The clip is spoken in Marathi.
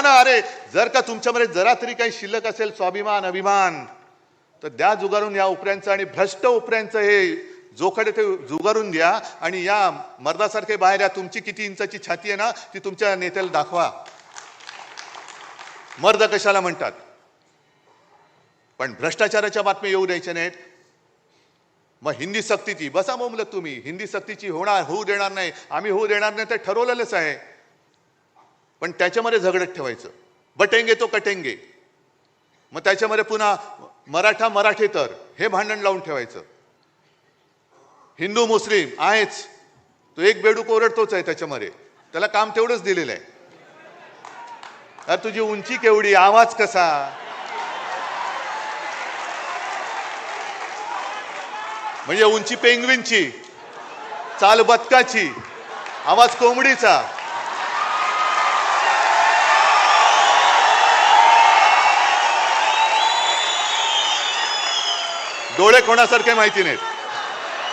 द्या ना. अरे जर का तुमच्यामध्ये जरा तरी काही शिल्लक असेल स्वाभिमान अभिमान तर द्या जुगारून या उपऱ्यांचं, आणि भ्रष्ट उपऱ्यांचं हे जोखडे ते जुगारून द्या. आणि या मर्दासारखे बाहेर या. तुमची किती इंचाची छाती आहे ना ती तुमच्या नेत्याला दाखवा. मर्द कशाला म्हणतात. पण भ्रष्टाचाराच्या बातम्या येऊ द्यायच्या नाहीत. मग हिंदी सक्तीची बसा मुबलक, तुम्ही हिंदी सक्तीची होऊ देणार नाही, आम्ही होऊ देणार नाही, ते ठरवलेलंच आहे. पण त्याच्यामध्ये झगडत ठेवायचं. बटेंगे तो कटेंगे. मग त्याच्यामध्ये पुन्हा मराठा मराठेतर हे भांडण लावून ठेवायचं. हिंदू मुस्लिम आहेच, तो एक बेडूक ओरडतोच आहे त्याच्यामध्ये, त्याला काम तेवढंच दिलेलं आहे. अरे तुझी उंची केवढी, आवाज कसा, म्हणजे उंची पेंग्विनची, चाल बदकाची, आवाज कोंबडीचा. डोळे कोणासारखे माहिती नाहीत.